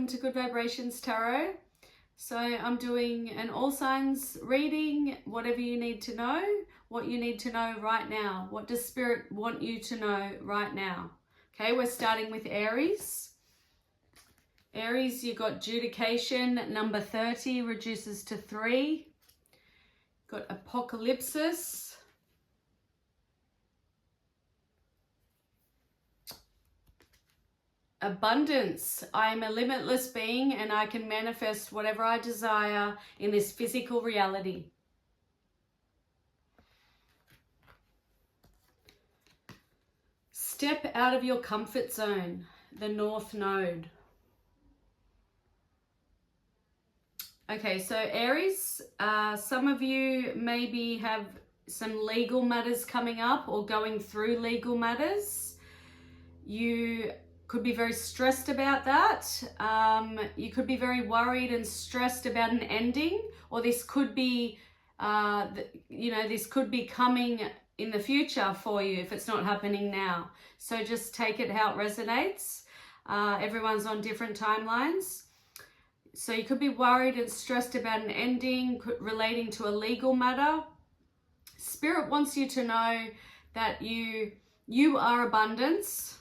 welcome to Good Vibrations Tarot. So I'm doing an all signs reading, whatever you need to know, what you need to know right now. What does Spirit want you to know right now? Okay, we're starting with Aries. Aries, you got Judication, number 30, reduces to 3. Got Apocalypsis. Abundance. I am a limitless being and I can manifest whatever I desire in this physical reality. Step out of your comfort zone, the North Node. Okay, so Aries, some of you maybe have some legal matters coming up or going through legal matters. You could be very stressed about that. You could be very worried and stressed about an ending, or this could be, this could be coming in the future for you if it's not happening now. So just take it how it resonates. Everyone's on different timelines. So you could be worried and stressed about an ending relating to a legal matter. Spirit wants you to know that you are abundance.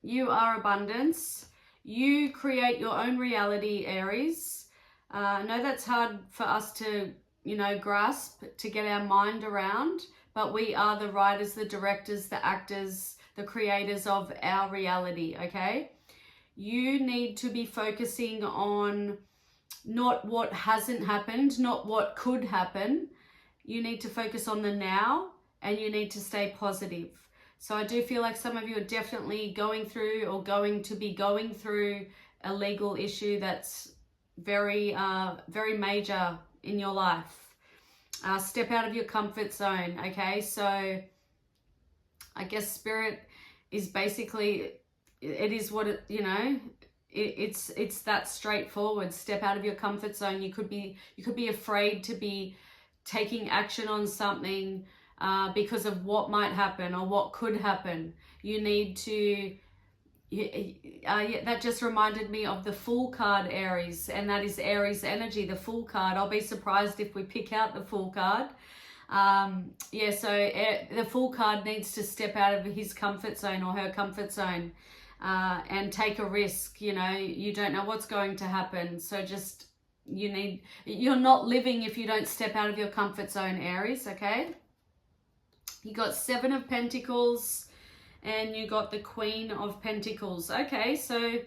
You are abundance. You create your own reality, Aries. I know that's hard for us to, grasp, to get our mind around, but we are the writers, the directors, the actors, the creators of our reality, okay? You need to be focusing on not what hasn't happened, not what could happen. You need to focus on the now, and you need to stay positive. So I do feel like some of you are definitely going through or going to be going through a legal issue that's very, very major in your life. Step out of your comfort zone, okay? So I guess Spirit is basically, it is what it, it's that straightforward. Step out of your comfort zone. You could be afraid to be taking action on something because of what might happen or what could happen. You need to, that just reminded me of the Fool card, Aries, and that is Aries energy, the Fool card. I'll be surprised if we pick out the Fool card. So the Fool card needs to step out of his comfort zone or her comfort zone and take a risk. You don't know what's going to happen. So just, you're not living if you don't step out of your comfort zone, Aries, okay? You got 7 of Pentacles and you got the Queen of Pentacles. Okay, so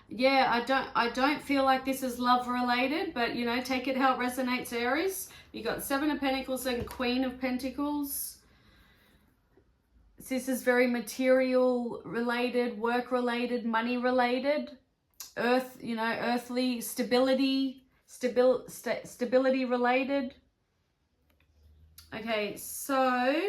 yeah, I don't feel like this is love related, but take it how it resonates, Aries. You got 7 of Pentacles and Queen of Pentacles. This is very material related, work related, money related, earthly stability related. Okay, so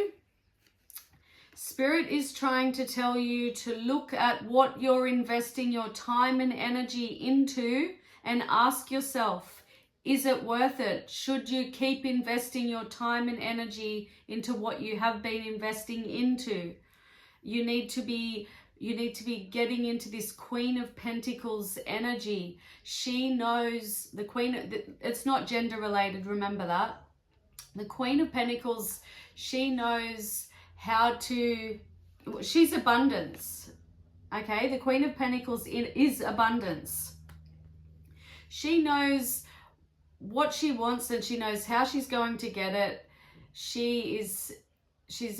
Spirit is trying to tell you to look at what you're investing your time and energy into and ask yourself, is it worth it? Should you keep investing your time and energy into what you have been investing into? You need to be getting into this Queen of Pentacles energy. She knows, the Queen, it's not gender related, remember that. The Queen of Pentacles, she knows how to, she's abundance, okay? The Queen of Pentacles is abundance. She knows what she wants and she knows how she's going to get it. She's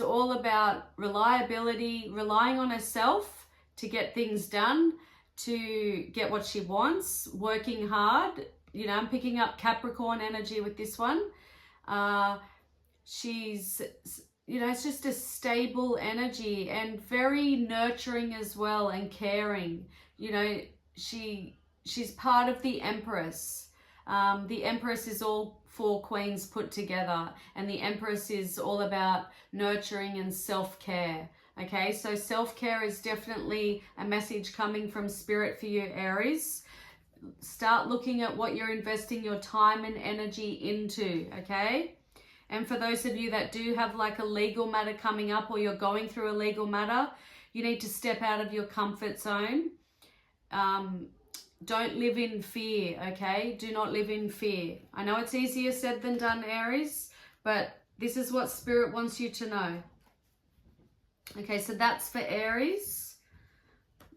all about reliability, relying on herself to get things done, to get what she wants, working hard. I'm picking up Capricorn energy with this one. She's, it's just a stable energy and very nurturing as well and caring. She's part of the Empress. The Empress is all 4 queens put together, and the Empress is all about nurturing and self-care. Okay, so self-care is definitely a message coming from Spirit for you, Aries. Start looking at what you're investing your time and energy into, okay? And for those of you that do have like a legal matter coming up, or you're going through a legal matter, you need to step out of your comfort zone. don't live in fear, okay? Do not live in fear. I know it's easier said than done, Aries, but this is what Spirit wants you to know. Okay, so that's for Aries.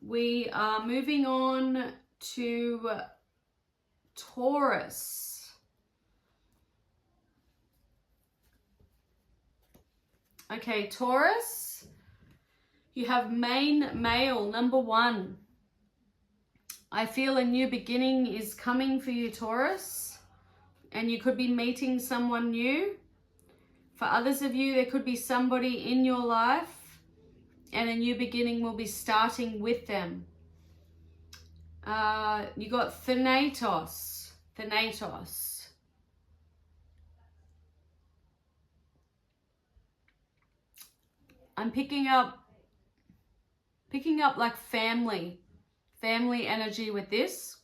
We are moving on to Taurus. Okay, Taurus, you have main male, number 1. I feel a new beginning is coming for you, Taurus, and you could be meeting someone new. For others of you, there could be somebody in your life and a new beginning will be starting with them. You got Thanatos. I'm picking up like family energy with this.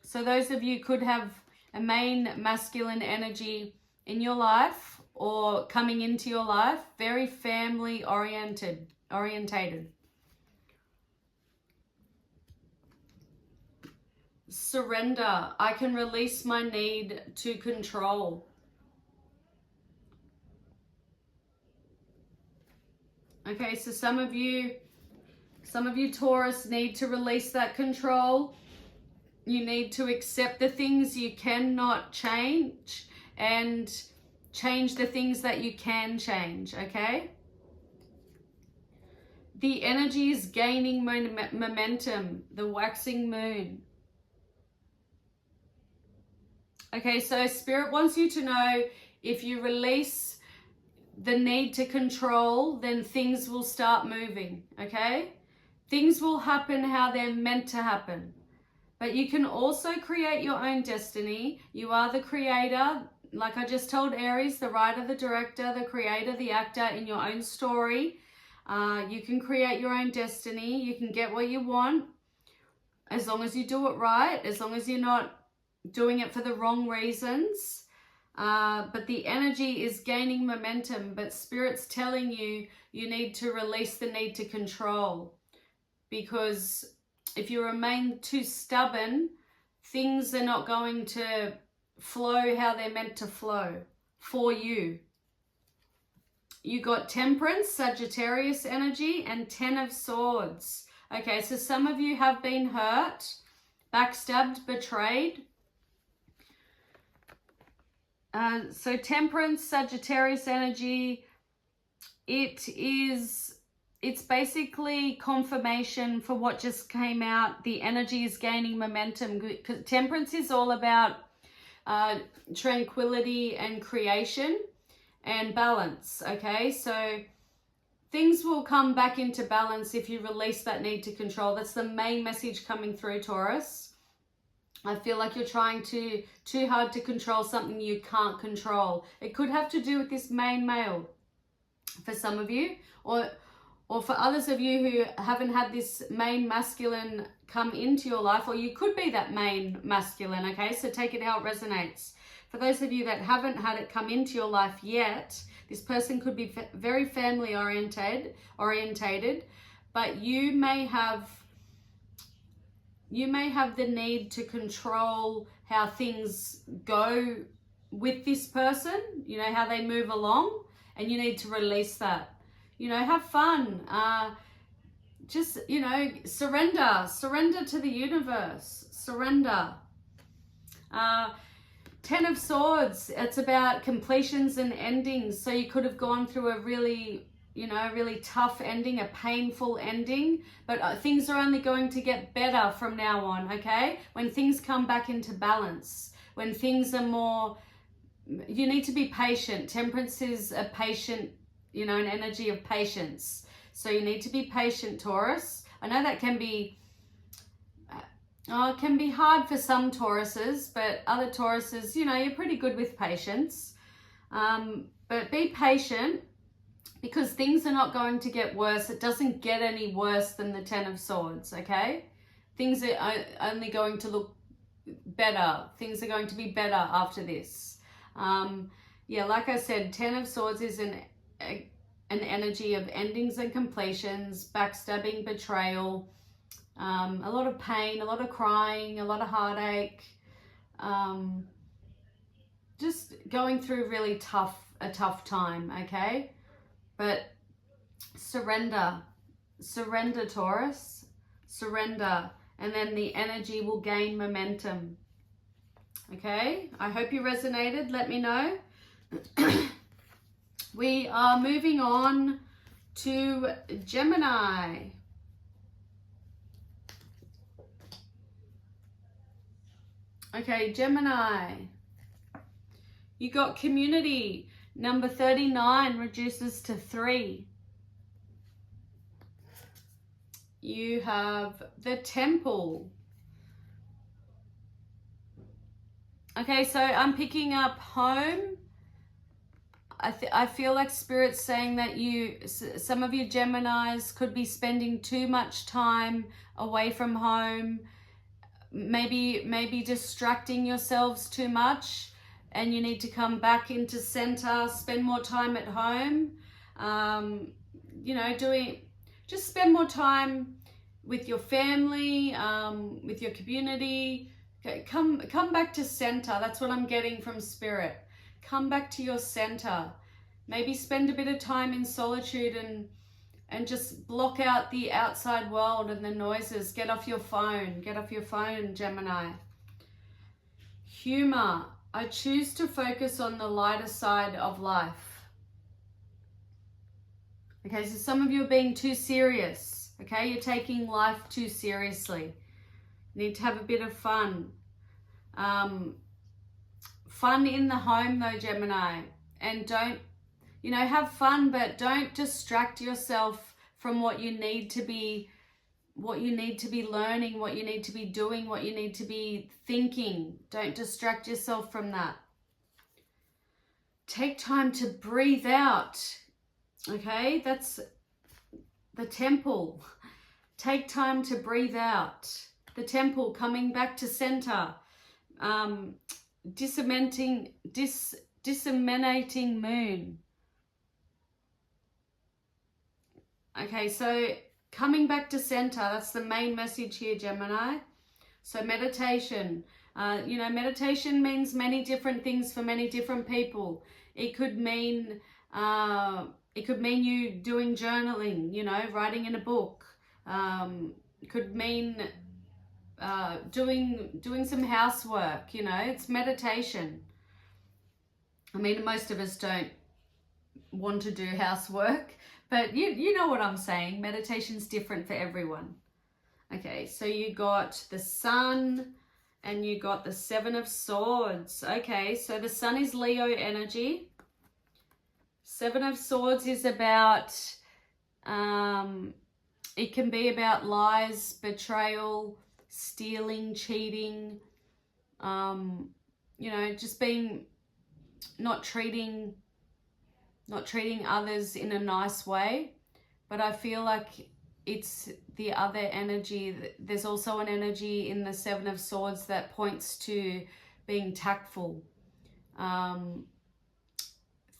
So those of you could have a main masculine energy in your life or coming into your life, very family orientated. Surrender. I can release my need to control. Okay, so some of you Taurus need to release that control. You need to accept the things you cannot change and change the things that you can change, okay? The energy is gaining momentum, the waxing moon. Okay, so Spirit wants you to know if you release the need to control, then things will start moving, okay? Things will happen how they're meant to happen. But you can also create your own destiny. You are the creator. Like I just told Aries, the writer, the director, the creator, the actor in your own story. You can create your own destiny. You can get what you want as long as you do it right, as long as you're not doing it for the wrong reasons. But the energy is gaining momentum, but Spirit's telling you you need to release the need to control. Because if you remain too stubborn, things are not going to flow how they're meant to flow for you. You got Temperance, Sagittarius energy, and 10 of Swords. Okay, so some of you have been hurt, backstabbed, betrayed. So Temperance, Sagittarius energy, it's basically confirmation for what just came out. The energy is gaining momentum. Because Temperance is all about tranquility and creation and balance, okay? So things will come back into balance if you release that need to control. That's the main message coming through, Taurus. I feel like you're trying too hard to control something you can't control. It could have to do with this main male for some of you, or for others of you who haven't had this main masculine come into your life, or you could be that main masculine, okay? So take it how it resonates. For those of you that haven't had it come into your life yet, this person could be very family orientated, but you may have the need to control how things go with this person, you know, how they move along, and you need to release that. You know, have fun. Just, you know, surrender to the universe. Surrender. 10 of Swords, it's about completions and endings. So you could have gone through a really, you know, really tough ending, a painful ending, but things are only going to get better from now on, okay? When things come back into balance, when things are more, you need to be patient. Temperance is a patient, you know, an energy of patience. So you need to be patient, Taurus. I know that can be, it can be hard for some Tauruses, but other Tauruses, you know, you're pretty good with patience. But be patient, because things are not going to get worse. It doesn't get any worse than the 10 of Swords, okay? Things are only going to look better. Things are going to be better after this. Yeah, like I said, 10 of Swords is an energy of endings and completions, backstabbing, betrayal, A lot of pain, a lot of crying, a lot of heartache. Just going through really a tough time, okay? But surrender, Taurus, surrender, and then the energy will gain momentum. Okay, I hope you resonated. Let me know. We are moving on to Gemini. Okay, Gemini. You got community. Number 39 reduces to 3. You have the Temple. Okay, so I'm picking up home. I feel like Spirit's saying that some of you Geminis could be spending too much time away from home, maybe distracting yourselves too much, and you need to come back into center, spend more time at home, you know, just spend more time with your family, with your community. Okay, come back to center. That's what I'm getting from Spirit. Come back to your center. Maybe spend a bit of time in solitude and just block out the outside world and the noises. Get off your phone. Get off your phone, Gemini. Humor. I choose to focus on the lighter side of life. Okay, so some of you are being too serious. Okay, you're taking life too seriously. You need to have a bit of fun. Fun in the home though, Gemini, and don't, you know, have fun, but don't distract yourself from what you need to be learning, what you need to be doing, what you need to be thinking. Don't distract yourself from that. Take time to breathe out. Okay, that's the Temple. Take time to breathe out. The Temple, coming back to center. Disseminating moon. Okay, so coming back to center, that's the main message here, Gemini. So meditation. You know, meditation means many different things for many different people. It could mean you doing journaling, you know, writing in a book. It could mean doing some housework, you know. It's meditation. I mean, most of us don't want to do housework, but you know what I'm saying. Meditation's different for everyone. Okay, so you got the Sun and you got the Seven of Swords. Okay, so the Sun is Leo energy. Seven of Swords is about, it can be about lies, betrayal, stealing, cheating, you know, just not treating others in a nice way. But I feel like it's the other energy. There's also an energy in the Seven of Swords that points to being tactful,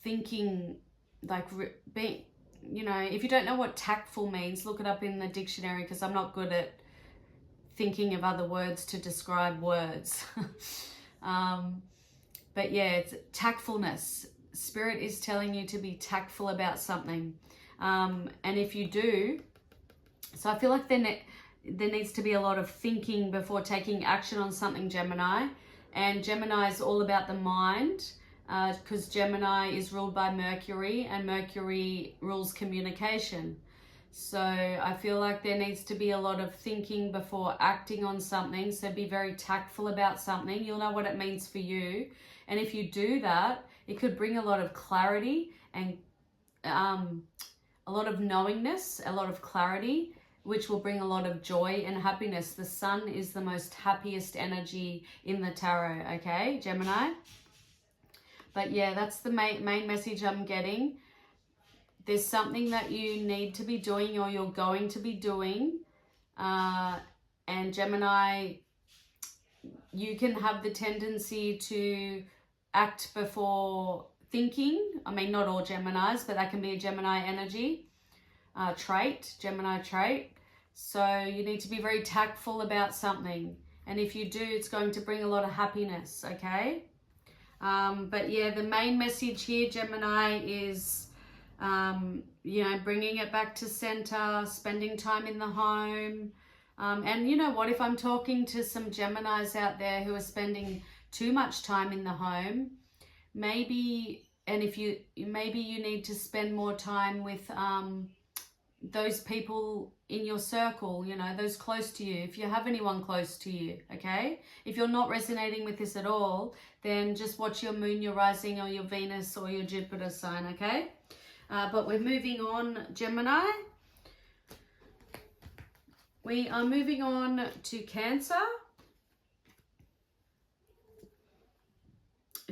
thinking, like being, you know, if you don't know what tactful means, look it up in the dictionary, because I'm not good at thinking of other words to describe words. But yeah, it's tactfulness. Spirit is telling you to be tactful about something. And if you do, so I feel like there needs to be a lot of thinking before taking action on something, Gemini. And Gemini is all about the mind, because Gemini is ruled by Mercury, and Mercury rules communication. So I feel like there needs to be a lot of thinking before acting on something. So be very tactful about something. You'll know what it means for you. And if you do that, it could bring a lot of clarity and a lot of knowingness, a lot of clarity, which will bring a lot of joy and happiness. The Sun is the most happiest energy in the tarot, okay, Gemini? But yeah, that's the main message I'm getting. There's something that you need to be doing, or you're going to be doing. And Gemini, you can have the tendency to act before thinking. I mean, not all Geminis, but that can be a Gemini energy trait, Gemini trait. So you need to be very tactful about something. And if you do, it's going to bring a lot of happiness, okay? But yeah, the main message here, Gemini, is, you know, bringing it back to center, spending time in the home. And you know what, if I'm talking to some Geminis out there who are spending too much time in the home, maybe, and if you, maybe you need to spend more time with those people in your circle, you know, those close to you, if you have anyone close to you, okay? If you're not resonating with this at all, then just watch your moon, your rising, or your Venus or your Jupiter sign, okay? But we're moving on, Gemini. We are moving on to Cancer.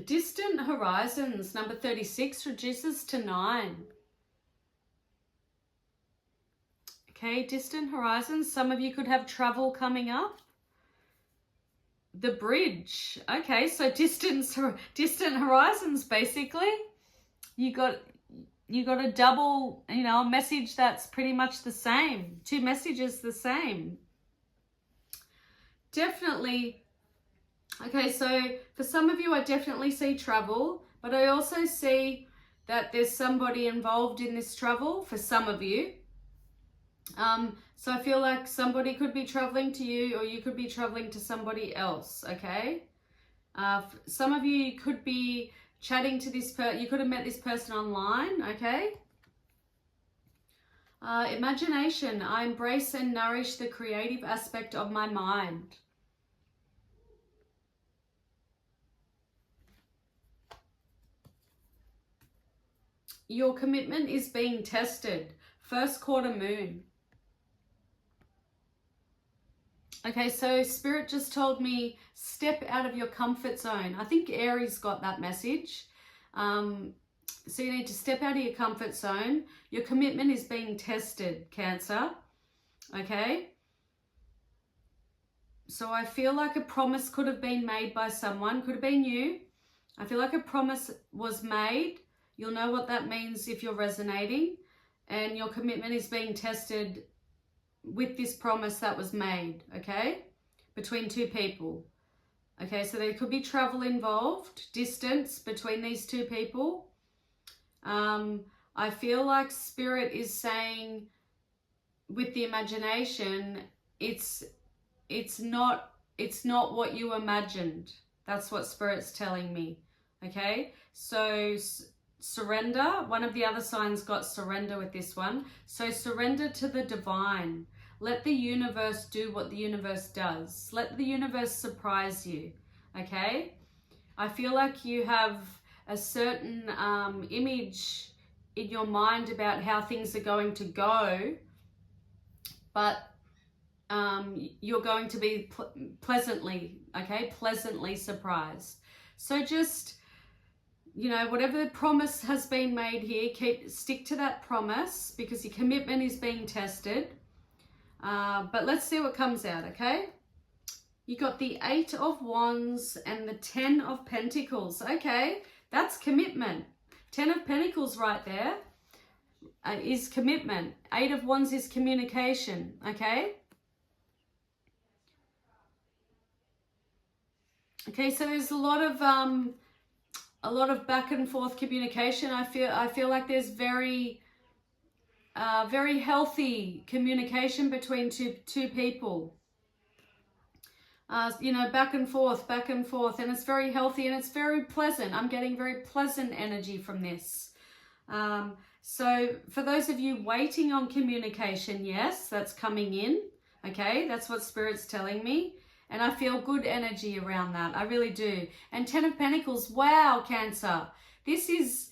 Distant horizons, number 36, reduces to 9. Okay, distant horizons. Some of you could have travel coming up. The bridge. Okay, so distant horizons, basically. You got a double, you know, a message that's pretty much the same. Two messages the same. Definitely. Okay, so for some of you, I definitely see travel, but I also see that there's somebody involved in this travel for some of you. So I feel like somebody could be traveling to you, or you could be traveling to somebody else, okay? Some of you could be chatting to this person. You could have met this person online, okay? Imagination. I embrace and nourish the creative aspect of my mind. Your commitment is being tested. First quarter moon. Okay, so Spirit just told me, step out of your comfort zone. I think Aries got that message. So you need to step out of your comfort zone. Your commitment is being tested, Cancer. Okay? So I feel like a promise could have been made by someone. Could have been you. I feel like a promise was made. You'll know what that means if you're resonating. And your commitment is being tested with this promise that was made, okay? Between two people. Okay, so there could be travel involved, distance between these two people. I feel like Spirit is saying with the imagination, it's not what you imagined. That's what Spirit's telling me, okay? So surrender. One of the other signs got surrender with this one. So surrender to the divine. Let the universe do what the universe does. Let the universe surprise you, okay? I feel like you have a certain image in your mind about how things are going to go, but you're going to be pleasantly surprised. So just, you know, whatever promise has been made here, stick to that promise, because your commitment is being tested. But let's see what comes out, okay? You got the 8 of Wands and the 10 of Pentacles. Okay, that's commitment. 10 of Pentacles right there is commitment. 8 of Wands is communication, okay? Okay, so there's a lot of back and forth communication. I feel like there's very healthy communication between two people. You know, back and forth, and it's very healthy and it's very pleasant. I'm getting very pleasant energy from this. So for those of you waiting on communication, yes, that's coming in. Okay, that's what Spirit's telling me. And I feel good energy around that. I really do. And 10 of Pentacles, wow, Cancer. This is,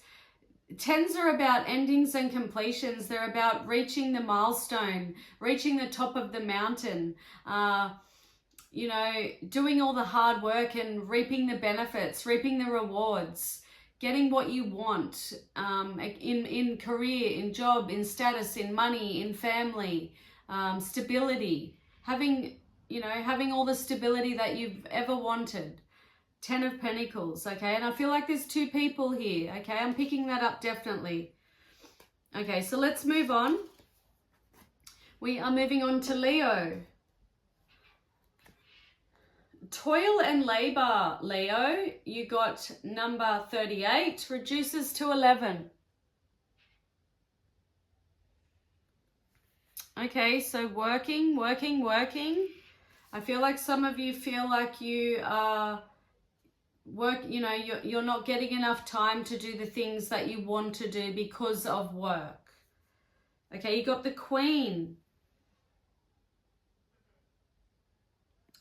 10s are about endings and completions. They're about reaching the milestone, reaching the top of the mountain, you know, doing all the hard work and reaping the benefits, reaping the rewards, getting what you want in career, in job, in status, in money, in family, stability, having all the stability that you've ever wanted. 10 of Pentacles, okay? And I feel like there's two people here, okay? I'm picking that up definitely. Okay, so let's move on. We are moving on to Leo. Toil and labor, Leo. You got number 38, reduces to 11. Okay, so working. I feel like some of you feel like you are you're not getting enough time to do the things that you want to do because of work. Okay, you got the Queen.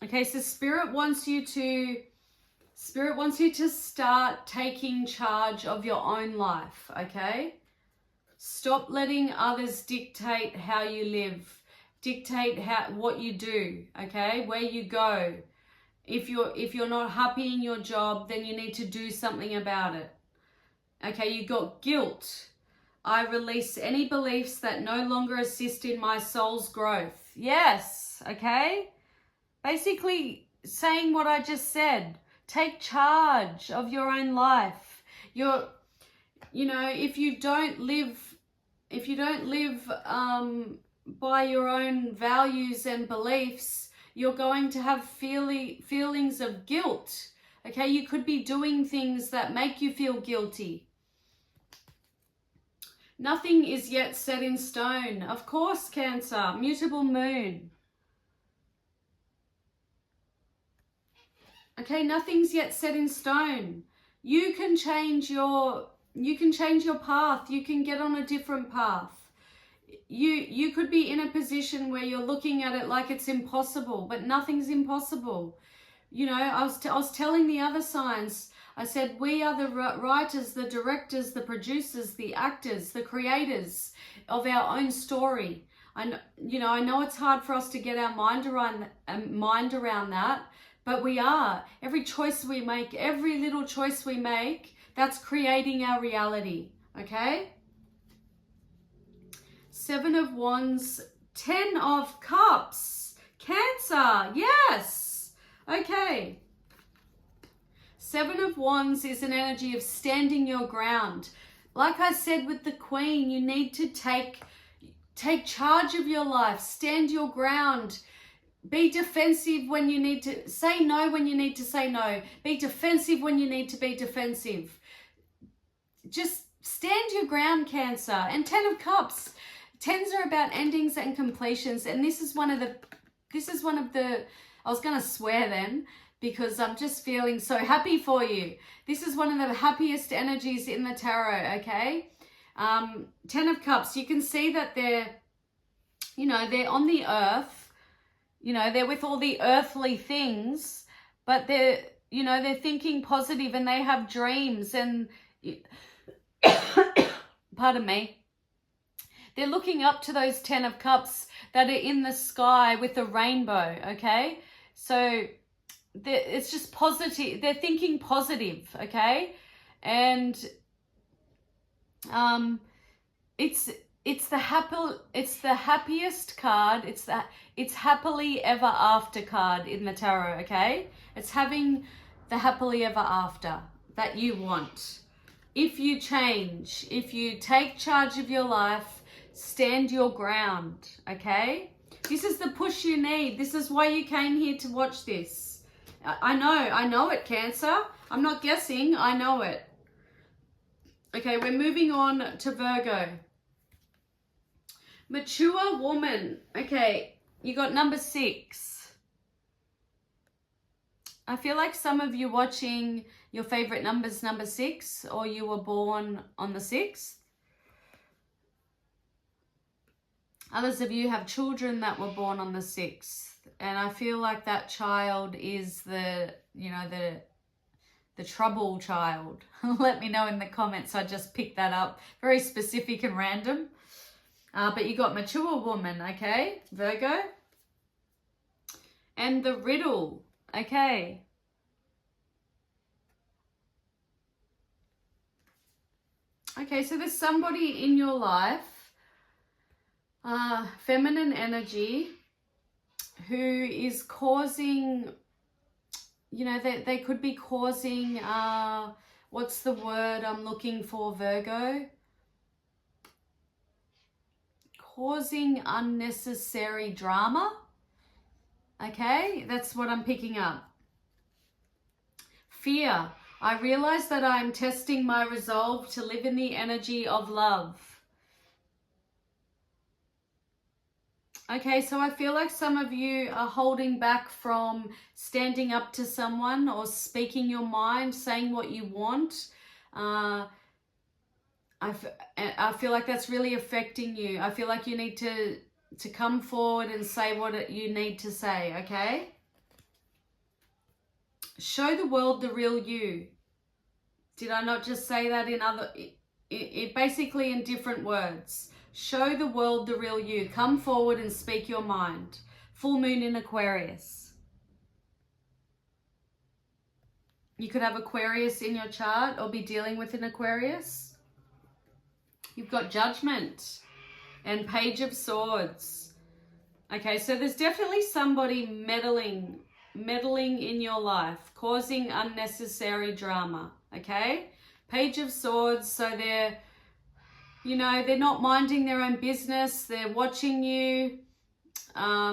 Okay, so Spirit wants you to start taking charge of your own life, okay? Stop letting others dictate how you live, dictate what you do, okay? Where you go. If you're not happy in your job, then you need to do something about it. Okay, you got guilt. I release any beliefs that no longer assist in my soul's growth. Yes, okay? Basically saying what I just said. Take charge of your own life. If you don't live by your own values and beliefs, you're going to have feelings of guilt. Okay, you could be doing things that make you feel guilty. Nothing is yet set in stone. Of course, Cancer, mutable moon. Okay, nothing's yet set in stone. You can change your path. You can get on a different path. You could be in a position where you're looking at it like it's impossible, but nothing's impossible. I was telling the other signs, I said, we are the writers, the directors, the producers, the actors, the creators of our own story. I know it's hard for us to get our mind around that, but we are. Every choice we make, every little choice we make, that's creating our reality, okay? 7 of Wands, 10 of Cups, Cancer, yes, okay. 7 of Wands is an energy of standing your ground. Like I said with the Queen, you need to take charge of your life, stand your ground, be defensive when you need to, say no when you need to say no, be defensive when you need to be defensive. Just stand your ground, Cancer. And 10 of Cups, 10s are about endings and completions, and this is one of the, I was going to swear then, because I'm just feeling so happy for you. This is one of the happiest energies in the tarot, okay? 10 of Cups, you can see that they're on the earth, they're with all the earthly things, but they're thinking positive and they have dreams and, pardon me, they're looking up to those 10 of Cups that are in the sky with the rainbow, okay? So it's just positive. They're thinking positive, okay? And it's the happiest card. It's happily ever after card in the tarot, okay? It's having the happily ever after that you want. If you change, if you take charge of your life, stand your ground, okay? This is the push you need. This is why you came here to watch this. I know it, Cancer. I'm not guessing, I know it. Okay, we're moving on to Virgo. Mature woman. Okay, you got number 6. I feel like some of you watching, your favorite number's number 6, or you were born on the 6th. Others of you have children that were born on the 6th. And I feel like that child is the trouble child. Let me know in the comments. I just picked that up. Very specific and random. But you got mature woman, okay, Virgo. And the riddle, okay. Okay, so there's somebody in your life, feminine energy, who is causing, they could be causing, what's the word I'm looking for, Virgo? causing unnecessary drama. Okay, that's what I'm picking up. Fear. I realize that I'm testing my resolve to live in the energy of love. Okay, so I feel like some of you are holding back from standing up to someone or speaking your mind, saying what you want. I feel like that's really affecting you. I feel like you need to come forward and say what you need to say, okay? Show the world the real you. Did I not just say that in other, basically in different words? Show the world the real you. Come forward and speak your mind. Full moon in Aquarius. You could have Aquarius in your chart or be dealing with an Aquarius. You've got Judgment and Page of Swords. Okay, so there's definitely somebody meddling in your life, causing unnecessary drama, okay? Page of Swords, so they're not minding their own business. They're watching you,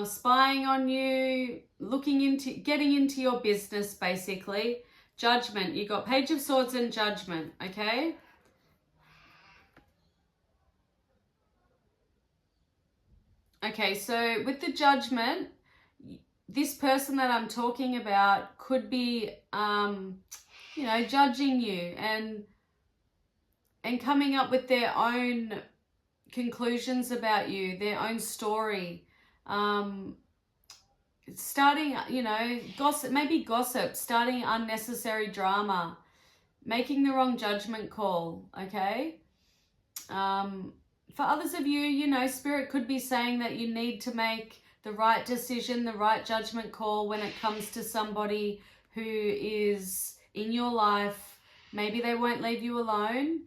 spying on you, getting into your business, basically. Judgment. You got Page of Swords and Judgment, okay? Okay, so with the Judgment, this person that I'm talking about could be, judging you and coming up with their own conclusions about you, their own story. Starting, gossip, starting unnecessary drama, making the wrong judgment call, okay? For others of you, Spirit could be saying that you need to make the right decision, the right judgment call when it comes to somebody who is in your life. Maybe they won't leave you alone.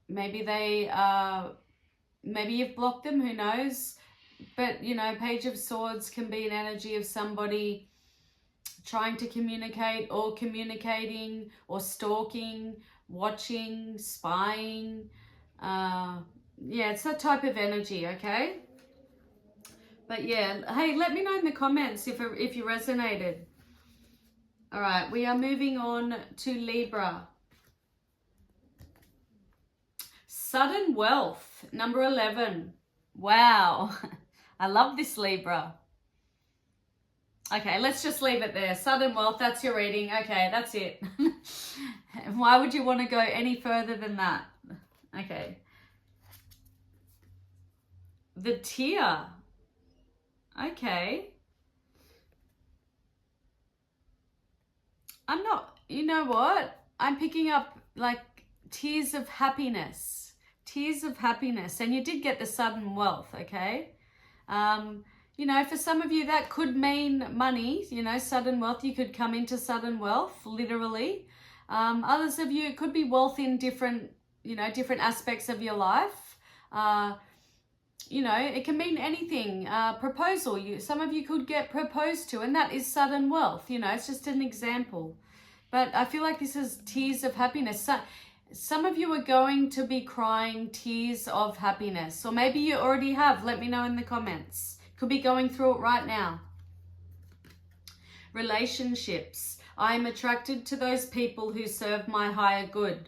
Maybe maybe you've blocked them, who knows? But, Page of Swords can be an energy of somebody trying to communicate or communicating or stalking, watching, spying. It's that type of energy, okay? But yeah, hey, let me know in the comments if you resonated. All right, we are moving on to Libra. Sudden wealth, number 11. Wow, I love this, Libra. Okay, let's just leave it there. Sudden wealth, that's your reading. Okay, that's it. Why would you want to go any further than that? Okay. The tear. Okay. You know what? I'm picking up like tears of happiness. Tears of happiness. And you did get the sudden wealth, okay? For some of you that could mean money, sudden wealth. You could come into sudden wealth, literally. Others of you, it could be wealth in different aspects of your life. It can mean anything. Proposal. Some of you could get proposed to, and that is sudden wealth. It's just an example. But I feel like this is tears of happiness. Some of you are going to be crying tears of happiness, or maybe you already have. Let me know in the comments. Could be going through it right now. Relationships. I am attracted to those people who serve my higher good.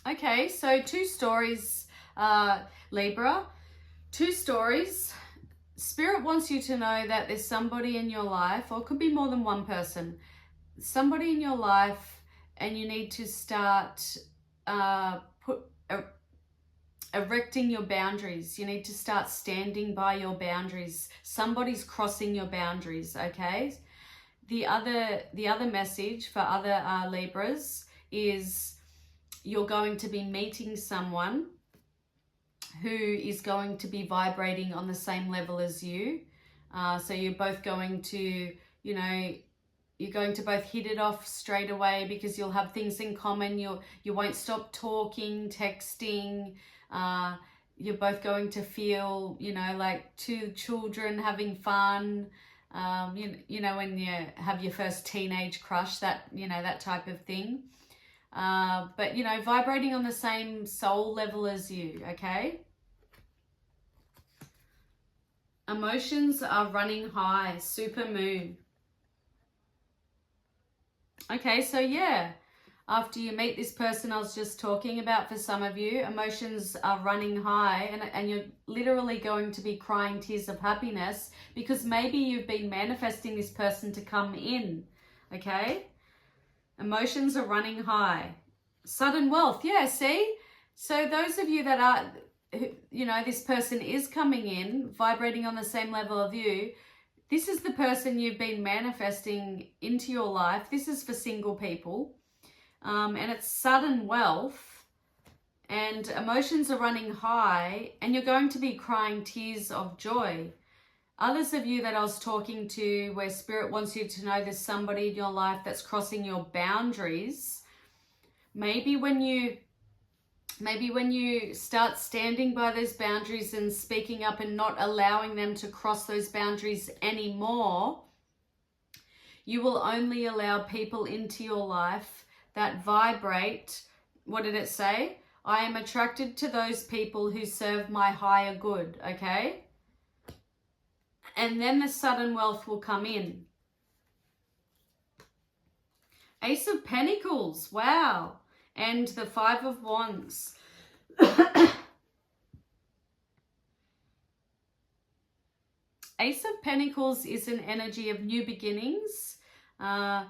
Okay, so 2 stories, Libra. 2 stories. Spirit wants you to know that there's somebody in your life, or it could be more than one person, somebody in your life, and you need to start erecting your boundaries. You need to start standing by your boundaries. Somebody's crossing your boundaries, okay? The other message for other Libras is you're going to be meeting someone who is going to be vibrating on the same level as you. So you're both going to, you're going to both hit it off straight away because you'll have things in common. You won't stop talking, texting. You're both going to feel, like 2 children having fun. When you have your first teenage crush, that, that type of thing. but, you know, vibrating on the same soul level as you, okay? Emotions are running high, super moon. Okay, so yeah, after you meet this person I was just talking about, for some of you, emotions are running high, and you're literally going to be crying tears of happiness because maybe you've been manifesting this person to come in, okay? Emotions are running high. Sudden wealth, yeah, see? So those of you that are, you know, this person is coming in, vibrating on the same level of you, this is the person you've been manifesting into your life. This is for single people. And it's sudden wealth, and emotions are running high, and you're going to be crying tears of joy. Others of you that I was talking to, where Spirit wants you to know there's somebody in your life that's crossing your boundaries. Maybe when you start standing by those boundaries and speaking up and not allowing them to cross those boundaries anymore, you will only allow people into your life that vibrate, what did it say? I am attracted to those people who serve my higher good, okay? And then the sudden wealth will come in. Ace of Pentacles, wow. And the Five of Wands. Ace of Pentacles is an energy of new beginnings, an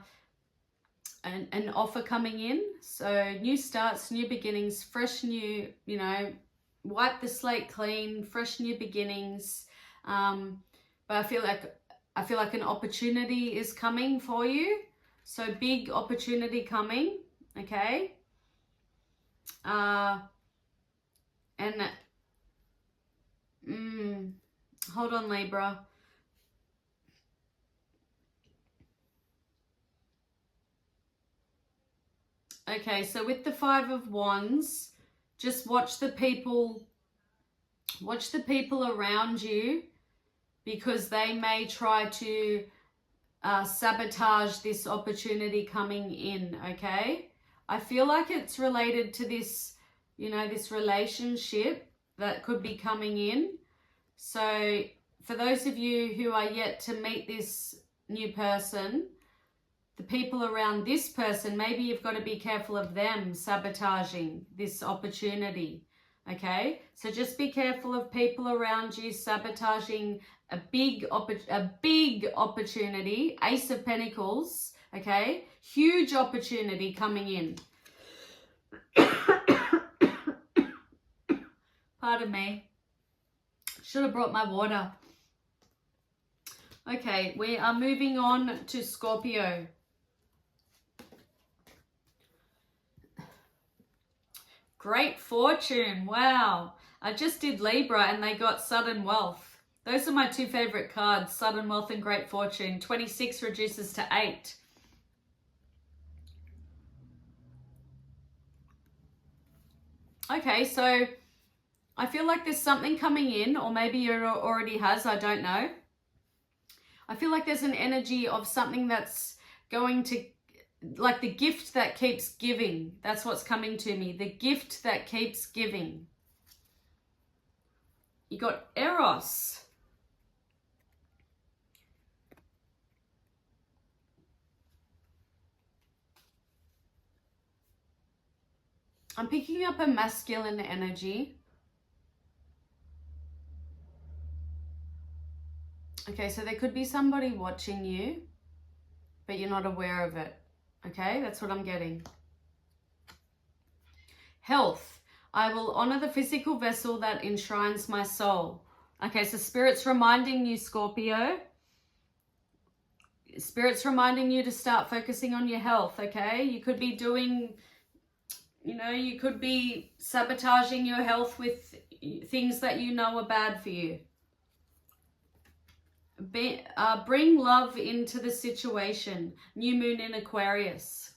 offer coming in. So new starts, new beginnings, fresh new, you know, wipe the slate clean, fresh new beginnings. But I feel like an opportunity is coming for you. So big opportunity coming, okay? Hold on, Libra. Okay, so with the Five of Wands, just watch the people around you, because they may try to sabotage this opportunity coming in, okay? I feel like it's related to this, you know, this relationship that could be coming in. So for those of you who are yet to meet this new person, the people around this person, maybe you've got to be careful of them sabotaging this opportunity, okay? So just be careful of people around you sabotaging a big opportunity. Ace of Pentacles, okay? Huge opportunity coming in. Pardon me. Should have brought my water. Okay, we are moving on to Scorpio. Great fortune. Wow. I just did Libra and they got sudden wealth. Those are my two favorite cards, sudden wealth and great fortune. 26 reduces to 8. Okay, so I feel like there's something coming in, or maybe it already has, I don't know. I feel like there's an energy of something that's going to, like the gift that keeps giving. That's what's coming to me. The gift that keeps giving. You got Eros. I'm picking up a masculine energy. Okay, so there could be somebody watching you, but you're not aware of it. Okay, that's what I'm getting. Health. I will honor the physical vessel that enshrines my soul. Okay, so Spirit's reminding you, Scorpio. Spirit's reminding you to start focusing on your health, okay? You could be doing, you know, you could be sabotaging your health with things that you know are bad for you. Bring love into the situation. New moon in Aquarius.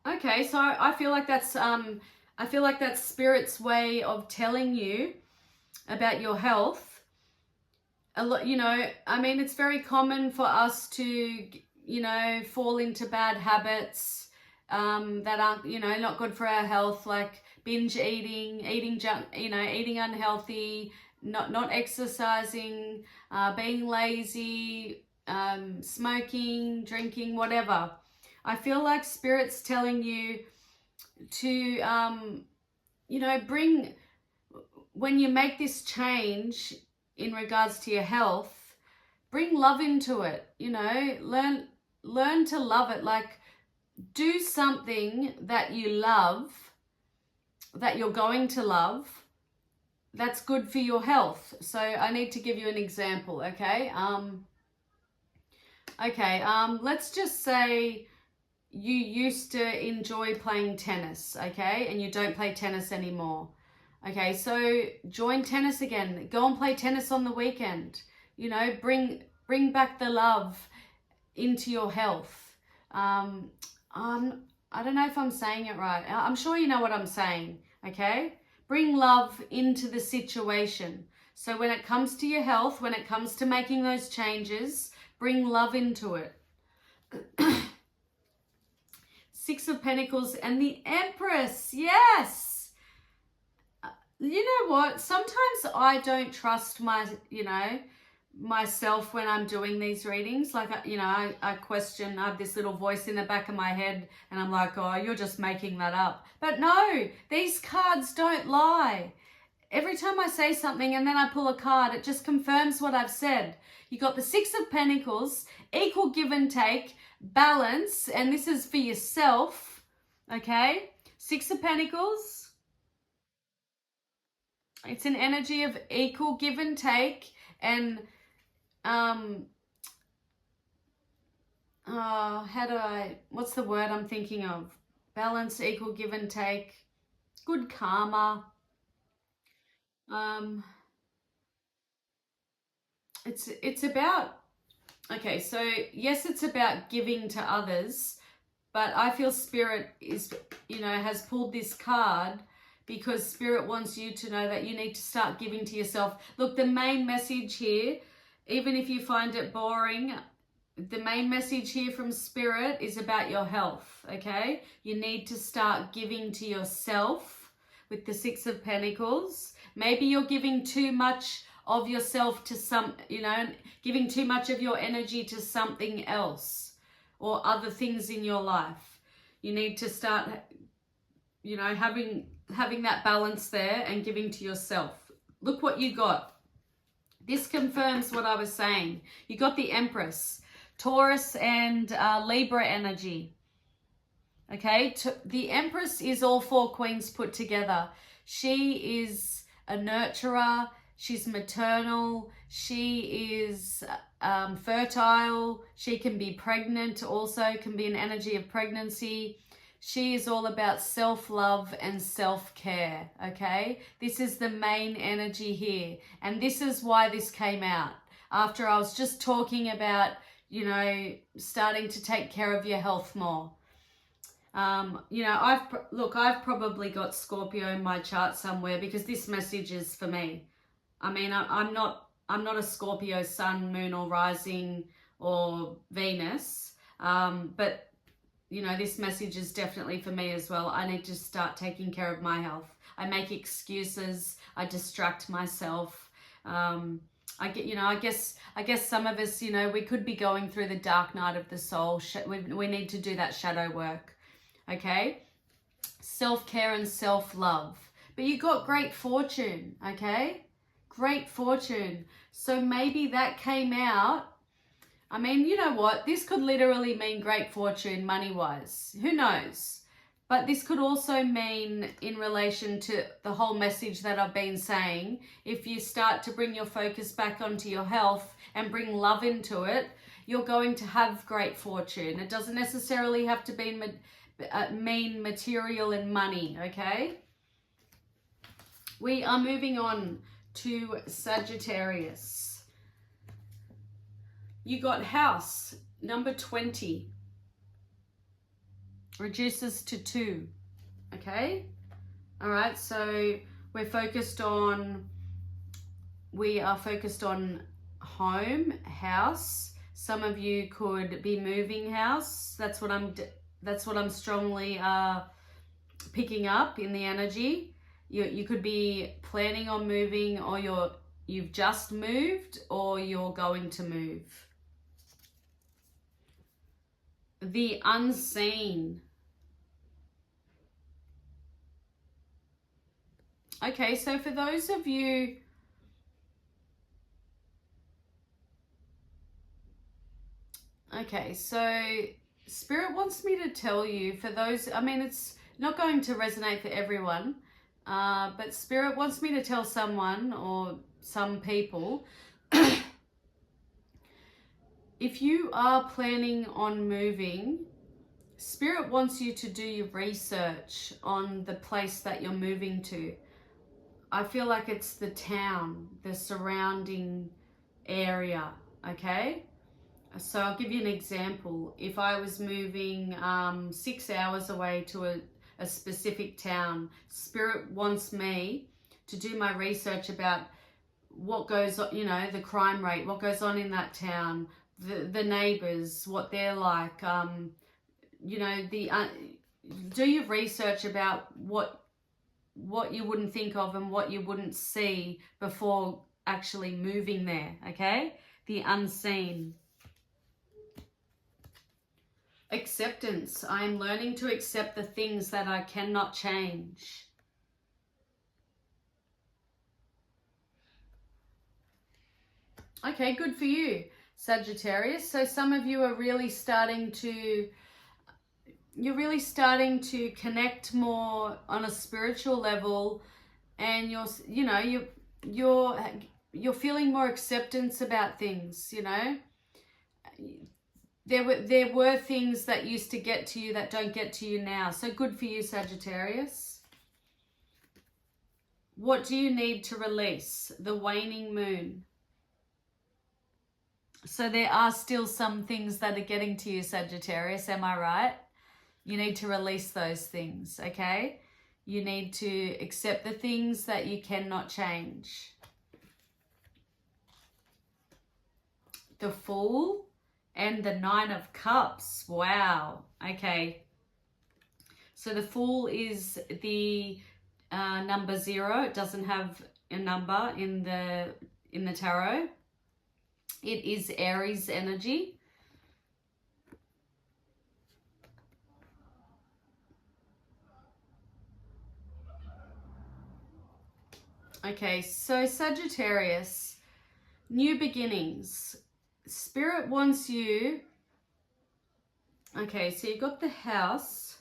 Okay, so I feel like that's Spirit's way of telling you about your health. a lot, you know, I mean, it's very common for us to, you know, fall into bad habits that aren't, you know, not good for our health, like binge eating, eating junk, you know, eating unhealthy, not exercising, being lazy, smoking, drinking, whatever. I feel like Spirit's telling you to, you know, when you make this change in regards to your health, bring love into it, you know, learn to love it. Like, do something that you love, that you're going to love, that's good for your health. So I need to give you an example, okay? Let's just say you used to enjoy playing tennis, okay? And you don't play tennis anymore. Okay, so join tennis again. Go and play tennis on the weekend. You know, bring back the love into your health. I don't know if I'm saying it right. I'm sure you know what I'm saying, okay? Bring love into the situation. So when it comes to your health, when it comes to making those changes, bring love into it. Six of Pentacles and the Empress. Yes. You know what? Sometimes I don't trust myself when I'm doing these readings. Like, you know, I question, I have this little voice in the back of my head and I'm like, oh, you're just making that up. But no, these cards don't lie. Every time I say something and then I pull a card, it just confirms what I've said. You got the Six of Pentacles, equal give and take, balance, and this is for yourself, okay? Six of Pentacles. It's an energy of equal give and take, and what's the word I'm thinking of? Balance, equal give and take, good karma. It's about, okay, so yes, it's about giving to others, but I feel Spirit is, you know, has pulled this card because Spirit wants you to know that you need to start giving to yourself. Look, the main message here, even if you find it boring, the main message here from Spirit is about your health, okay? You need to start giving to yourself with the Six of Pentacles. Maybe you're giving too much of yourself to giving too much of your energy to something else or other things in your life. You need to start, you know, having that balance there and giving to yourself. Look what you got. This confirms what I was saying. You got the Empress, Taurus and Libra energy. Okay, the Empress is all four queens put together. She is a nurturer. She's maternal. She is fertile. She can be pregnant also, can be an energy of pregnancy. She is all about self-love and self-care, okay? This is the main energy here. And this is why this came out. After I was just talking about, you know, starting to take care of your health more. You know, I've probably got Scorpio in my chart somewhere because this message is for me. I mean, I'm not a Scorpio sun, moon, or rising, or Venus, but you know, this message is definitely for me as well. I need to start taking care of my health. I make excuses. I distract myself. I guess some of us, you know, we could be going through the dark night of the soul. We need to do that shadow work. Okay, self-care and self-love. But you got great fortune. Okay. Great fortune. So maybe that came out. I mean, you know what? This could literally mean great fortune money-wise. Who knows? But this could also mean in relation to the whole message that I've been saying. If you start to bring your focus back onto your health and bring love into it, you're going to have great fortune. It doesn't necessarily have to be mean material and money, okay? We are moving on to Sagittarius. You got house, number 20. Reduces to 2. Okay? All right, so we are focused on home, house. Some of you could be moving house. That's what I'm strongly picking up in the energy. You could be planning on moving, or you've just moved, or you're going to move. The unseen. Okay, so for those of you, okay, so Spirit wants me to tell you, for those, I mean, it's not going to resonate for everyone, but Spirit wants me to tell someone or some people, if you are planning on moving, Spirit wants you to do your research on the place that you're moving to. I feel like it's the town, the surrounding area, okay? So I'll give you an example. If I was moving 6 hours away to a specific town, Spirit wants me to do my research about what goes on, you know, the crime rate, what goes on in that town, the neighbors, what they're like, you know, do your research about what you wouldn't think of and what you wouldn't see before actually moving there, okay? The unseen. Acceptance. I am learning to accept the things that I cannot change. Okay, good for you, Sagittarius. So some of you are really starting to connect more on a spiritual level, and you're feeling more acceptance about things, you know. There were things that used to get to you that don't get to you now. So good for you, Sagittarius. What do you need to release? The waning moon. So there are still some things that are getting to you, Sagittarius, am I right? You need to release those things, okay? You need to accept the things that you cannot change. The Fool and the Nine of Cups. Wow. Okay. So the Fool is the number 0. It doesn't have a number in the tarot. It is Aries energy. Okay, so Sagittarius, new beginnings. Spirit wants you, okay, so you got the House.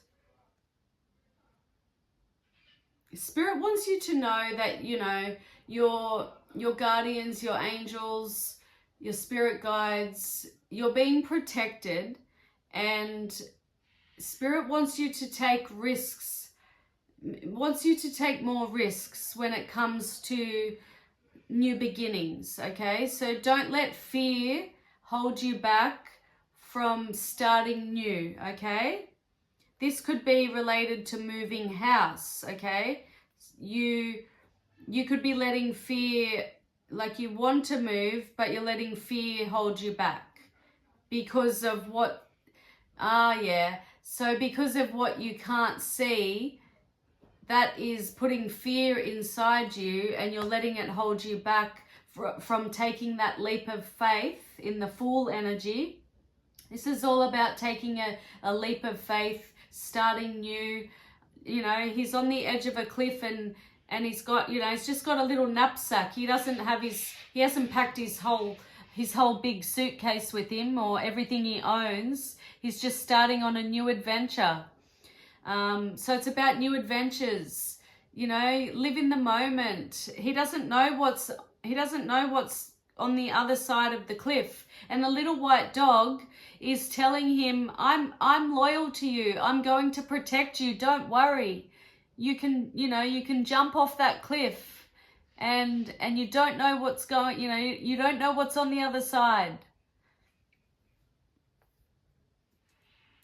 Spirit wants you to know that, you know, your guardians, your angels, your spirit guides, you're being protected, and Spirit wants you to take risks. Wants you to take more risks when it comes to new beginnings, okay? So don't let fear hold you back from starting new, okay? This could be related to moving house, okay? You could be letting fear, like you want to move, but you're letting fear hold you back because of what, so because of what you can't see, that is putting fear inside you, and you're letting it hold you back from taking that leap of faith in the Fool energy. This is all about taking a leap of faith, starting new. You know, he's on the edge of a cliff, and he's got, you know, he's just got a little knapsack. He hasn't packed his whole big suitcase with him or everything he owns. He's just starting on a new adventure. So it's about new adventures, you know, live in the moment. He doesn't know what's on the other side of the cliff. And the little white dog is telling him, I'm loyal to you. I'm going to protect you. Don't worry. You can jump off that cliff, and you don't know what's going, you know, you don't know what's on the other side.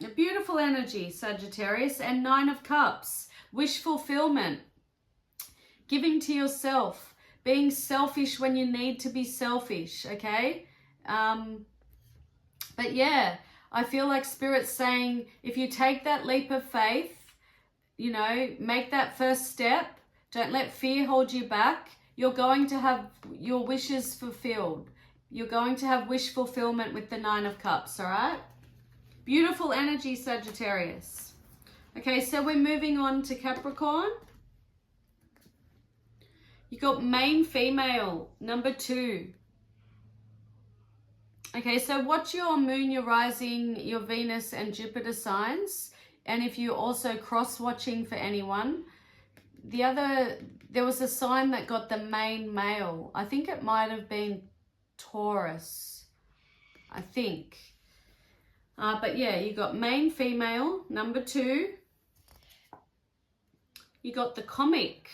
A beautiful energy, Sagittarius. And 9 of Cups, wish fulfillment, giving to yourself, being selfish when you need to be selfish, okay? But yeah, I feel like Spirit's saying, if you take that leap of faith, you know, make that first step, don't let fear hold you back, you're going to have your wishes fulfilled. You're going to have wish fulfillment with the Nine of Cups, all right? Beautiful energy, Sagittarius. Okay, so we're moving on to Capricorn. You got main female, number 2. Okay, so watch your moon, your rising, your Venus and Jupiter signs. And if you're also cross-watching for anyone, there was a sign that got the main male. I think it might have been Taurus, I think. But yeah, you got main female, number 2. You got the comic.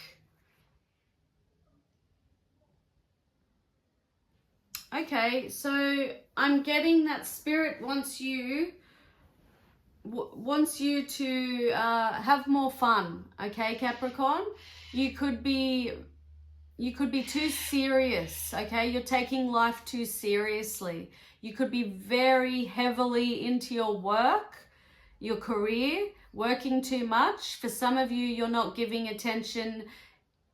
Okay, so I'm getting that Spirit wants you to have more fun, okay, Capricorn? You could be too serious, okay? You're taking life too seriously. You could be very heavily into your work, your career, working too much. For some of you, you're not giving attention,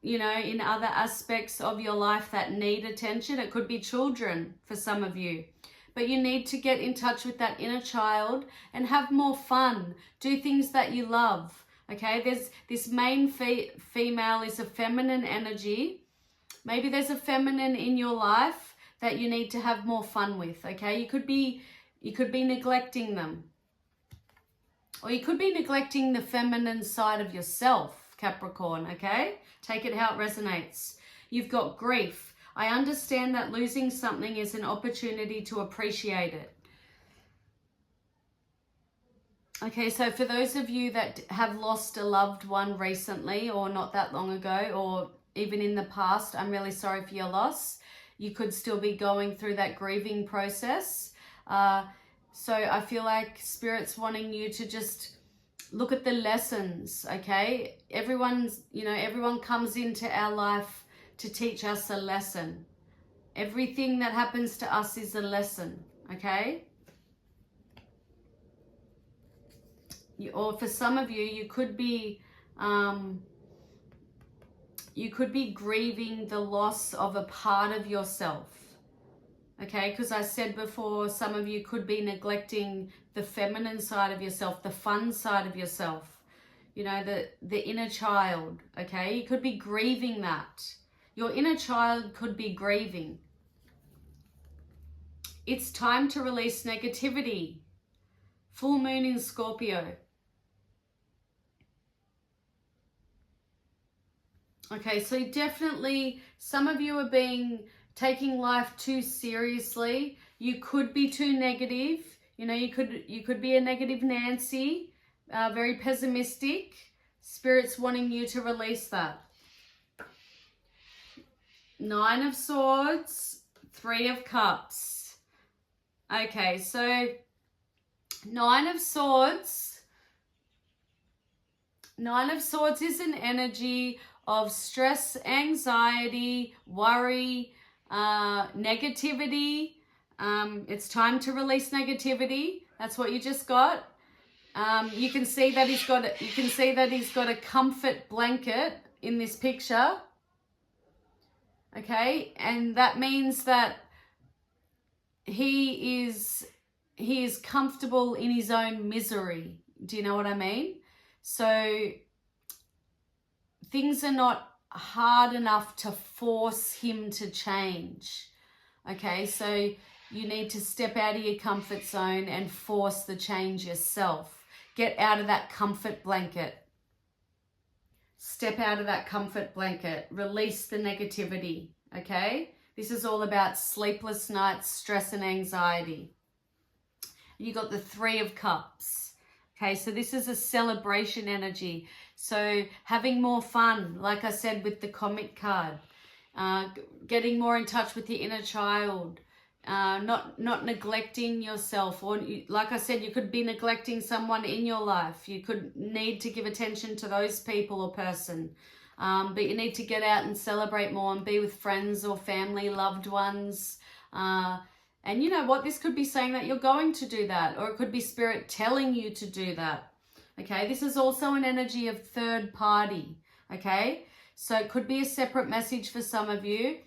you know, in other aspects of your life that need attention. It could be children for some of you. But you need to get in touch with that inner child and have more fun. Do things that you love, okay? There's this main female is a feminine energy. Maybe there's a feminine in your life that you need to have more fun with, okay? You could be neglecting them. Or you could be neglecting the feminine side of yourself, Capricorn, okay? Take it how it resonates. You've got grief. I understand that losing something is an opportunity to appreciate it. Okay, so for those of you that have lost a loved one recently or not that long ago or even in the past, I'm really sorry for your loss. You could still be going through that grieving process. So I feel like Spirit's wanting you to just look at the lessons, okay? Everyone comes into our life to teach us a lesson. Everything that happens to us is a lesson, okay? Or for some of you, you could be grieving the loss of a part of yourself. Okay, because I said before, some of you could be neglecting the feminine side of yourself, the fun side of yourself, you know, the inner child, okay? You could be grieving that. Your inner child could be grieving. It's time to release negativity. Full moon in Scorpio. Okay, so definitely some of you are taking life too seriously. You could be too negative. You know, you could be a negative Nancy, very pessimistic. Spirit's wanting you to release that. 9 of Swords, 3 of Cups. Okay, so 9 of Swords. 9 of Swords is an energy of stress, anxiety, worry, negativity. It's time to release negativity. That's what you just got. You can see that he's got a comfort blanket in this picture. Okay, and that means that he is comfortable in his own misery. Do you know what I mean? So things are not hard enough to force him to change. Okay, so you need to step out of your comfort zone and force the change yourself. Get out of that comfort blanket. Step out of that comfort blanket. Release the negativity, okay? This is all about sleepless nights, stress and anxiety. You got the 3 of Cups. Okay, so this is a celebration energy. So having more fun, like I said with the comic card, getting more in touch with the inner child, not neglecting yourself, or like I said, you could be neglecting someone in your life. You could need to give attention to those people or person. But you need to get out and celebrate more and be with friends or family, loved ones. And you know what? This could be saying that you're going to do that, or it could be Spirit telling you to do that. Okay, this is also an energy of third party. Okay, so it could be a separate message for some of you.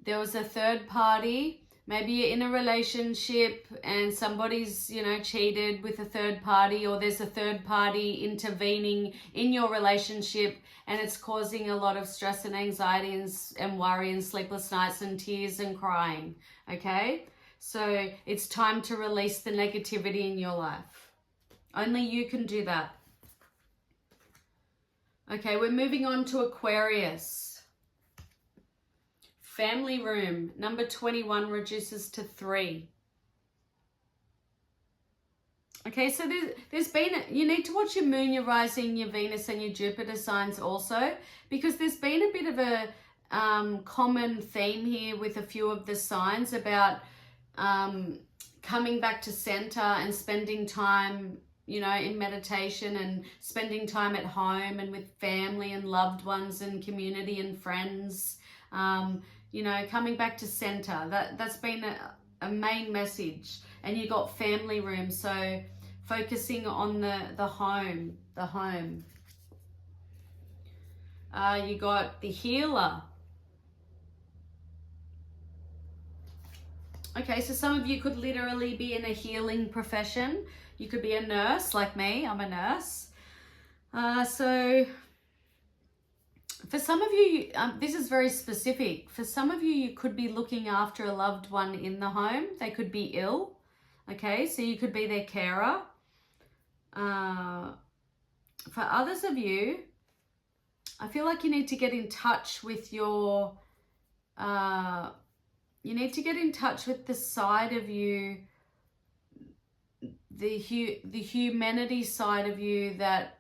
There was a third party. Maybe you're in a relationship and somebody's, you know, cheated with a third party, or there's a third party intervening in your relationship and it's causing a lot of stress and anxiety and worry and sleepless nights and tears and crying. Okay, so it's time to release the negativity in your life. Only you can do that. Okay, we're moving on to Aquarius. Family room, number 21 reduces to 3. Okay, so there's been, you need to watch your moon, your rising, your Venus and your Jupiter signs also, because there's been a bit of a common theme here with a few of the signs about coming back to center and spending time, you know, in meditation and spending time at home and with family and loved ones and community and friends. You know, coming back to center. That's been a main message. And you got family room, so focusing on the home. You got the healer. Okay, so some of you could literally be in a healing profession. You could be a nurse like me. I'm a nurse. So for some of you, this is very specific. For some of you, you could be looking after a loved one in the home. They could be ill. Okay, so you could be their carer. For others of you, I feel like you need to get in touch with your, you need to get in touch with the side of you, the humanity side of you that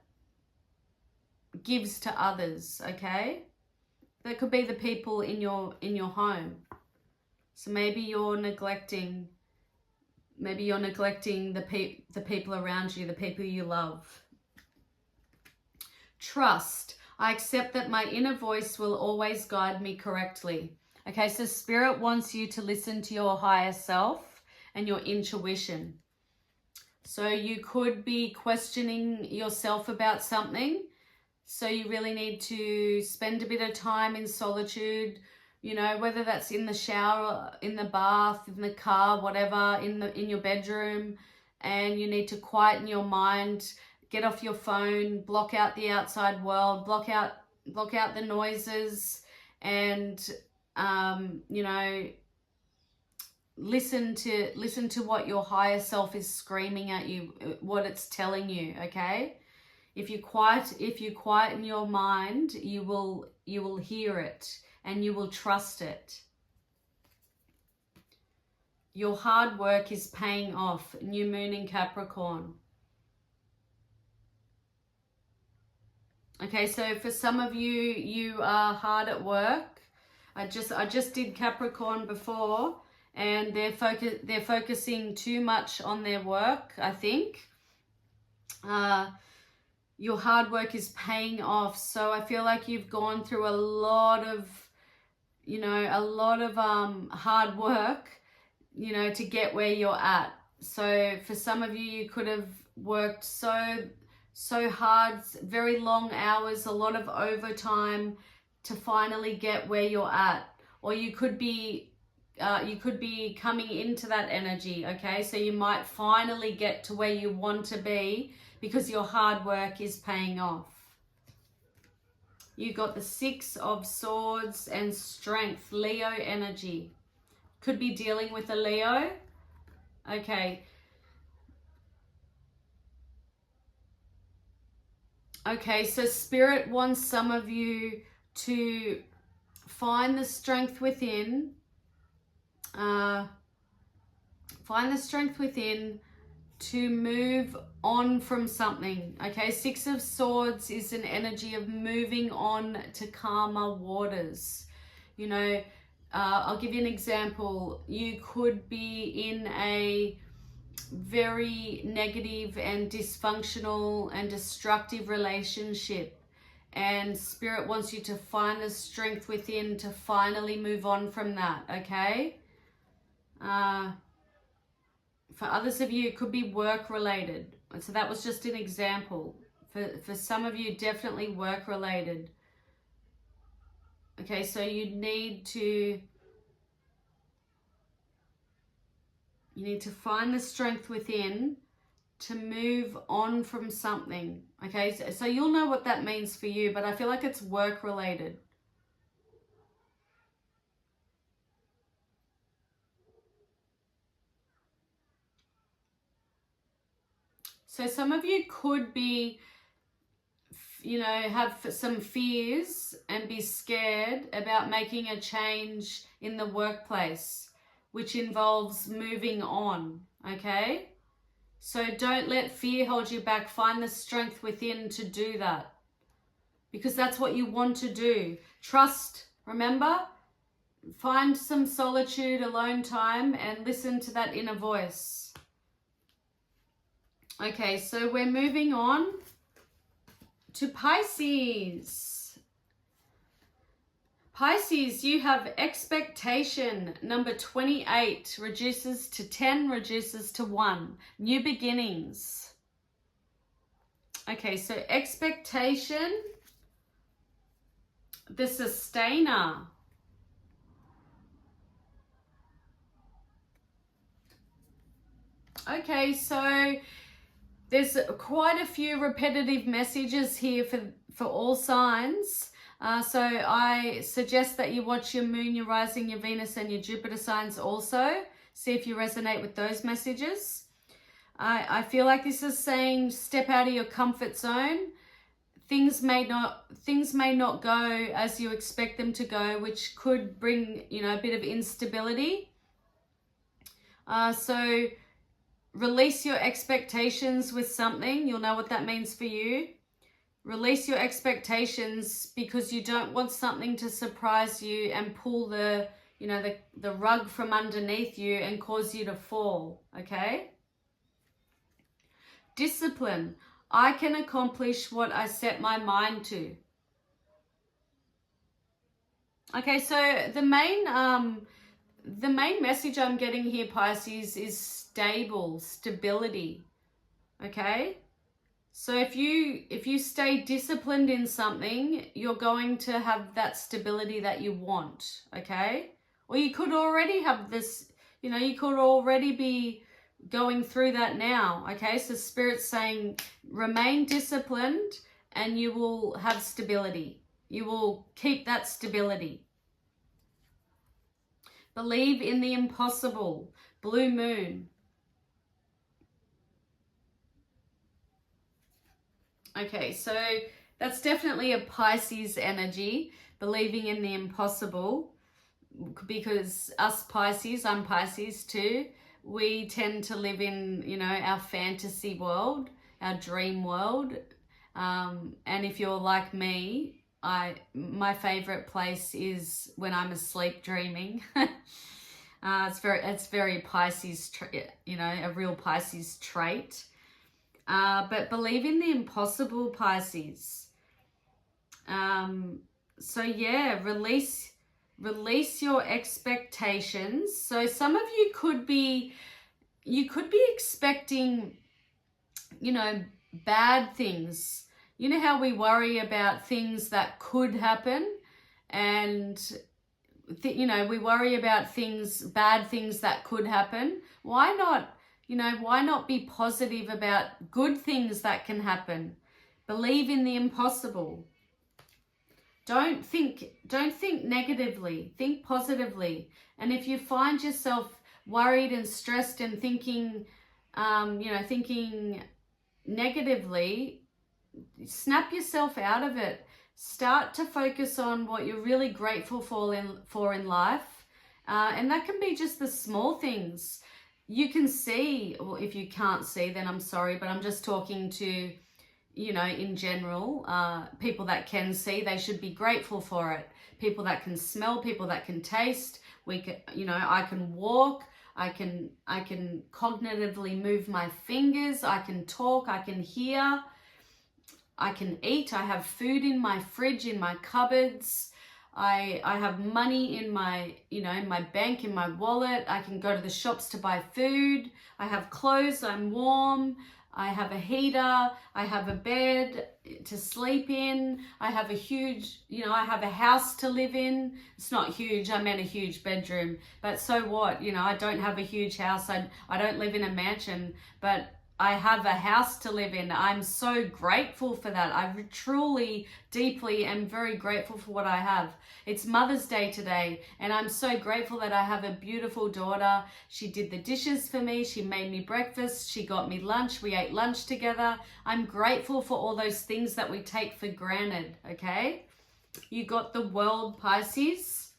gives to others. Okay, that could be the people in your home. So maybe you're neglecting the people around you, the people you love. Trust. I accept that my inner voice will always guide me correctly. Okay, so Spirit wants you to listen to your higher self and your intuition. So you could be questioning yourself about something. So you really need to spend a bit of time in solitude, you know, whether that's in the shower, in the bath, in the car, whatever, in your bedroom, and you need to quieten your mind, get off your phone, block out the outside world, block out the noises, and you know, listen to what your higher self is screaming at you, what it's telling you. Okay, if you quieten your mind, you will hear it and you will trust it. Your hard work is paying off. New moon in Capricorn. Okay, so for some of you, you are hard at work. I just did Capricorn before, and they're focusing too much on their work, I think. Your hard work is paying off. So I feel like you've gone through a lot of, you know, hard work, you know, to get where you're at. So for some of you, you could have worked so hard, very long hours, a lot of overtime to finally get where you're at. Or you could be coming into that energy. Okay, so you might finally get to where you want to be because your hard work is paying off. You got the 6 of Swords and Strength, Leo energy. Could be dealing with a Leo. Okay. Okay, so Spirit wants some of you to find the strength within. Find the strength within to move on from something. Okay, 6 of Swords is an energy of moving on to calmer waters. You know, I'll give you an example. You could be in a very negative and dysfunctional and destructive relationship, and Spirit wants you to find the strength within to finally move on from that, okay? For others of you, it could be work-related. So that was just an example. For some of you, definitely work-related. Okay, so you need to find the strength within to move on from something. Okay, so you'll know what that means for you, but I feel like it's work-related. So some of you could be, have some fears and be scared about making a change in the workplace, which involves moving on, okay? So don't let fear hold you back. Find the strength within to do that, because that's what you want to do. Trust, remember? Find some solitude, alone time, and listen to that inner voice. Okay, so we're moving on to Pisces. Pisces, you have expectation. Number 28 reduces to 10, reduces to 1. New beginnings. Okay, so expectation, the sustainer. Okay, so there's quite a few repetitive messages here for all signs. So I suggest that you watch your moon, your rising, your Venus, and your Jupiter signs also. See if you resonate with those messages. I feel like this is saying step out of your comfort zone. Things may not go as you expect them to go, which could bring, a bit of instability. So release your expectations with something. You'll know what that means for you. Release your expectations because you don't want something to surprise you and pull the rug from underneath you and cause you to fall, okay? Discipline. I can accomplish what I set my mind to. Okay, so the main message I'm getting here, Pisces, is stability. Okay? So if you stay disciplined in something, you're going to have that stability that you want, okay? Or you could already have this, you could already be going through that now, okay? So Spirit's saying remain disciplined and you will have stability. You will keep that stability. Believe in the impossible. Blue moon. Okay, so that's definitely a Pisces energy, believing in the impossible, because us Pisces, I'm Pisces too, we tend to live in, our fantasy world, our dream world. And if you're like me, my favorite place is when I'm asleep dreaming. It's very Pisces, a real Pisces trait. But believe in the impossible, Pisces. So yeah, release your expectations. So some of you could be expecting, bad things. You know how we worry about things that could happen, and we worry about bad things that could happen. Why not be positive about good things that can happen? Believe in the impossible. Don't think negatively, think positively. And if you find yourself worried and stressed and thinking negatively, snap yourself out of it. Start to focus on what you're really grateful for in life. And that can be just the small things. You can see, or if you can't see, then I'm sorry, but I'm just talking to, in general, people that can see, they should be grateful for it. People that can smell, people that can taste, I can walk, I can cognitively move my fingers, I can talk, I can hear. I can eat. I have food in my fridge, in my cupboards. I have money in my, in my bank, in my wallet. I can go to the shops to buy food. I have clothes. I'm warm. I have a heater. I have a bed to sleep in. I have a huge, I have a house to live in. It's not huge. I meant a huge bedroom. But so what? I don't have a huge house. I don't live in a mansion, but I have a house to live in. I'm so grateful for that. I truly, deeply am very grateful for what I have. It's Mother's Day today, and I'm so grateful that I have a beautiful daughter. She did the dishes for me. She made me breakfast. She got me lunch. We ate lunch together. I'm grateful for all those things that we take for granted, okay? You got the World, Pisces,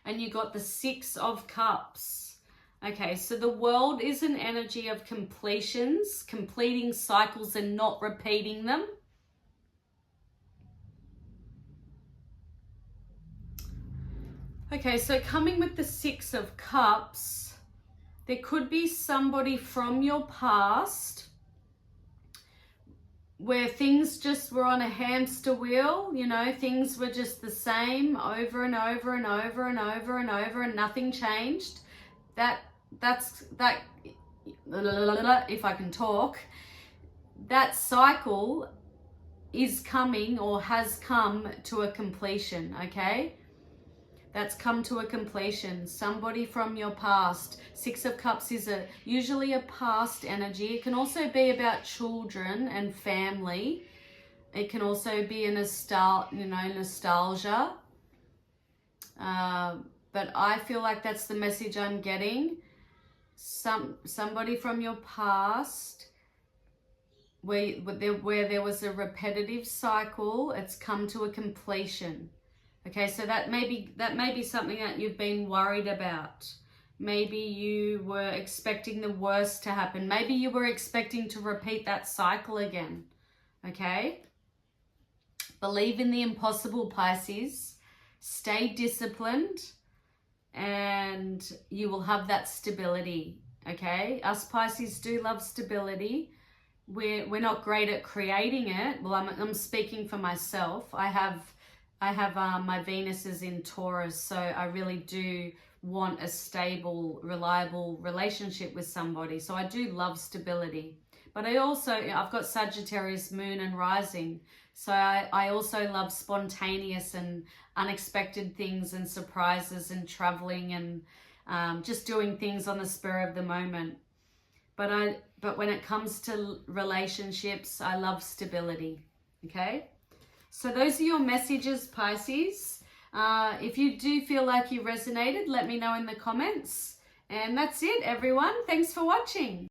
and you got the Six of Cups. Okay, so the World is an energy of completions, completing cycles and not repeating them. Okay, so coming with the Six of Cups, there could be somebody from your past where things just were on a hamster wheel, things were just the same over and over and over and over and over and nothing changed. That's if I can talk, that cycle is coming or has come to a completion, okay? That's come to a completion. Somebody from your past. Six of Cups is usually a past energy. It can also be about children and family. It can also be a nostalgia. But I feel like that's the message I'm getting. Somebody from your past where there was a repetitive cycle, it's come to a completion. Okay, so that may be something that you've been worried about. Maybe you were expecting the worst to happen. Maybe you were expecting to repeat that cycle again. Okay? Believe in the impossible, Pisces. Stay disciplined, and you will have that stability, okay? Us Pisces do love stability. We're not great at creating it. Well, I'm speaking for myself. I have my Venus is in Taurus, so I really do want a stable, reliable relationship with somebody. So I do love stability. But I've got Sagittarius moon and rising. So I also love spontaneous and unexpected things and surprises and traveling and just doing things on the spur of the moment. But when it comes to relationships, I love stability, okay? So those are your messages, Pisces. If you do feel like you resonated, let me know in the comments. And that's it, everyone. Thanks for watching.